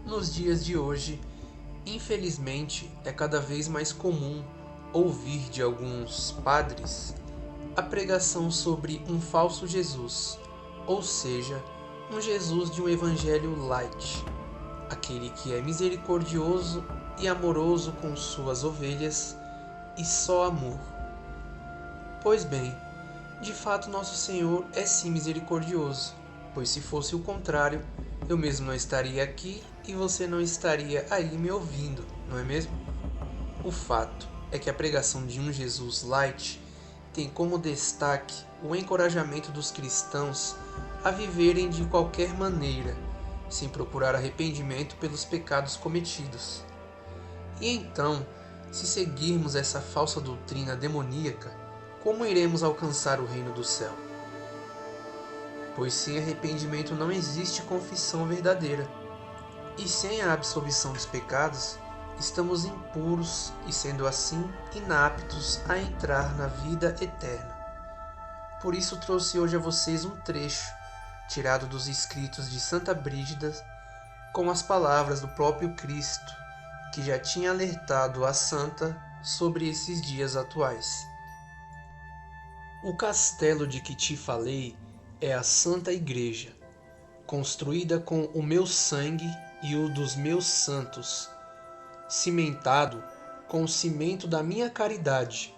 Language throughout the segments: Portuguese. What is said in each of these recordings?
Nos dias de hoje, infelizmente, é cada vez mais comum ouvir de alguns padres a pregação sobre um falso Jesus, ou seja, um Jesus de um evangelho light, aquele que é misericordioso e amoroso com suas ovelhas e só amor. Pois bem, de fato nosso Senhor é sim misericordioso, pois se fosse o contrário, eu mesmo não estaria aqui e você não estaria aí me ouvindo, não é mesmo? O fato é que a pregação de um Jesus light tem como destaque o encorajamento dos cristãos a viverem de qualquer maneira, sem procurar arrependimento pelos pecados cometidos. E então, se seguirmos essa falsa doutrina demoníaca, como iremos alcançar o reino do céu? Pois sem arrependimento não existe confissão verdadeira. E sem a absolvição dos pecados, estamos impuros e, sendo assim, inaptos a entrar na vida eterna. Por isso trouxe hoje a vocês um trecho, tirado dos escritos de Santa Brígida, com as palavras do próprio Cristo, que já tinha alertado a santa sobre esses dias atuais. O castelo de que te falei é a Santa Igreja, construída com o meu sangue e o dos meus santos, cimentado com o cimento da minha caridade.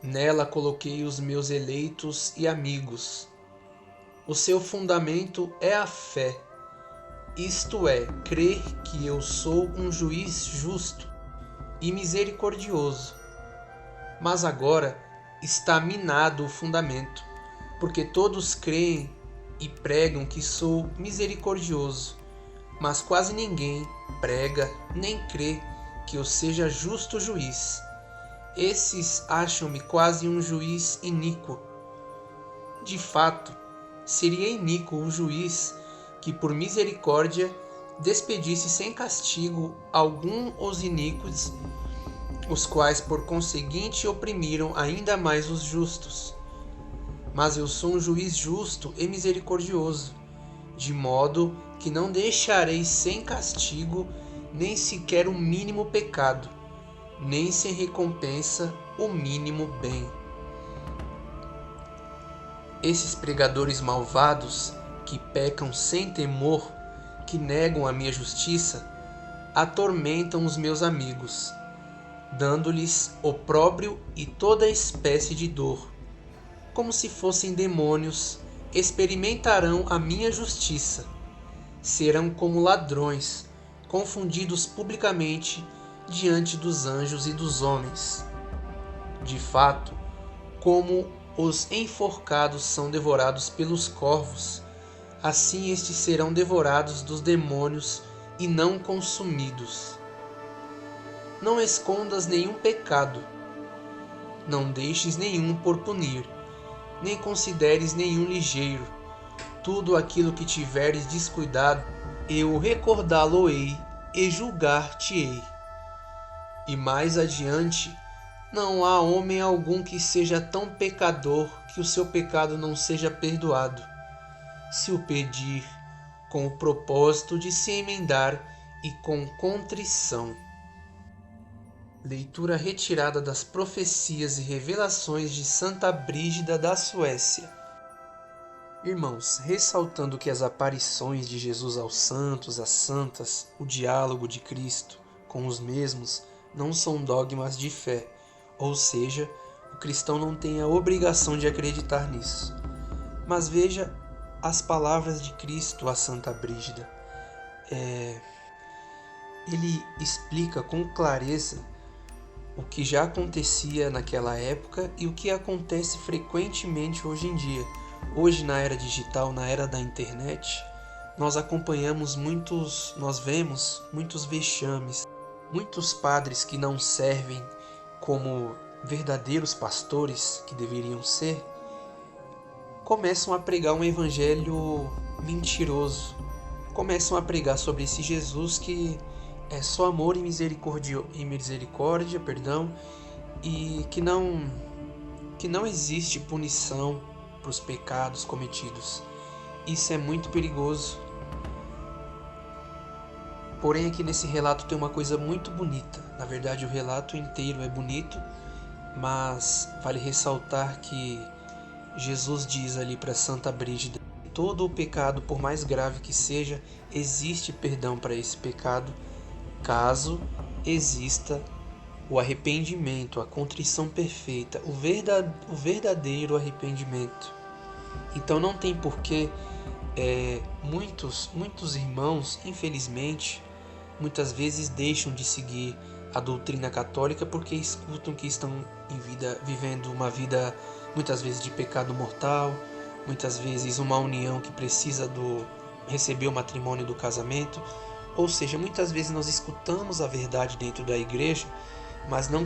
Nela coloquei os meus eleitos e amigos. O seu fundamento é a fé, isto é, crer que eu sou um juiz justo e misericordioso. Mas agora está minado o fundamento, porque todos creem e pregam que sou misericordioso, mas quase ninguém prega nem crê que eu seja justo juiz. Esses acham-me quase um juiz iníquo. De fato, seria iníquo o juiz que por misericórdia despedisse sem castigo algum os iníquos, os quais por conseguinte oprimiram ainda mais os justos. Mas eu sou um juiz justo e misericordioso, de modo que não deixarei sem castigo nem sequer o mínimo pecado, nem sem recompensa o mínimo bem. Esses pregadores malvados, que pecam sem temor, que negam a minha justiça, atormentam os meus amigos, dando-lhes opróbrio e toda espécie de dor. Como se fossem demônios, experimentarão a minha justiça. Serão como ladrões, confundidos publicamente diante dos anjos e dos homens. De fato, como os enforcados são devorados pelos corvos, assim estes serão devorados dos demônios e não consumidos. Não escondas nenhum pecado, não deixes nenhum por punir, nem consideres nenhum ligeiro. Tudo aquilo que tiveres descuidado, eu recordá-lo-ei e julgar-te-ei. E mais adiante, não há homem algum que seja tão pecador que o seu pecado não seja perdoado, se o pedir com o propósito de se emendar e com contrição. Leitura retirada das profecias e revelações de Santa Brígida da Suécia. Irmãos, ressaltando que as aparições de Jesus aos santos, às santas, o diálogo de Cristo com os mesmos não são dogmas de fé, ou seja, o cristão não tem a obrigação de acreditar nisso. Mas veja as palavras de Cristo a Santa Brígida. Ele explica com clareza o que já acontecia naquela época e o que acontece frequentemente hoje em dia. Hoje, na era digital, na era da internet, nós vemos muitos vexames, muitos padres que não servem como verdadeiros pastores que deveriam ser, começam a pregar um evangelho mentiroso, começam a pregar sobre esse Jesus que é só amor e misericórdia, e que não existe punição para os pecados cometidos. Isso é muito perigoso, Porém, aqui nesse relato tem uma coisa muito bonita. Na verdade, o relato inteiro é bonito, mas vale ressaltar que Jesus diz ali para Santa Brígida: todo o pecado, por mais grave que seja, existe perdão para esse pecado, caso exista o arrependimento, a contrição perfeita, o verdadeiro arrependimento. Então não tem porquê muitos irmãos, infelizmente, muitas vezes deixam de seguir a doutrina católica porque escutam que estão vivendo uma vida muitas vezes de pecado mortal, muitas vezes uma união que precisa receber o matrimônio do casamento. Ou seja, muitas vezes nós escutamos a verdade dentro da igreja, mas não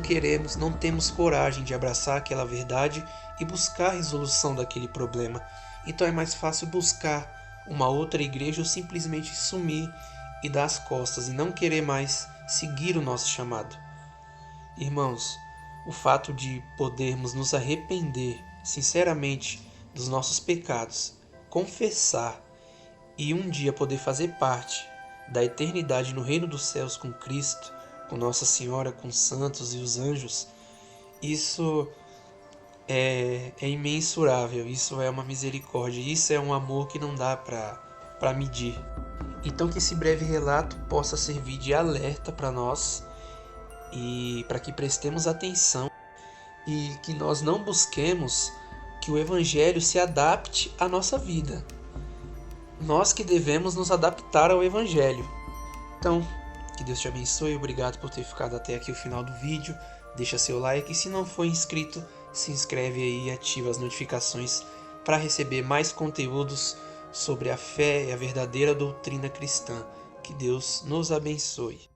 temos coragem de abraçar aquela verdade e buscar a resolução daquele problema. Então é mais fácil buscar uma outra igreja ou simplesmente sumir e dar as costas e não querer mais seguir o nosso chamado. Irmãos, o fato de podermos nos arrepender sinceramente dos nossos pecados, confessar e um dia poder fazer parte da eternidade no reino dos céus com Cristo, com Nossa Senhora, com os santos e os anjos, isso é imensurável, isso é uma misericórdia, isso é um amor que não dá para medir. Então que esse breve relato possa servir de alerta para nós e para que prestemos atenção e que nós não busquemos que o Evangelho se adapte à nossa vida. Nós que devemos nos adaptar ao Evangelho. Então, que Deus te abençoe, obrigado por ter ficado até aqui o final do vídeo. Deixa seu like e se não for inscrito, se inscreve aí e ativa as notificações para receber mais conteúdos sobre a fé e a verdadeira doutrina cristã. Que Deus nos abençoe.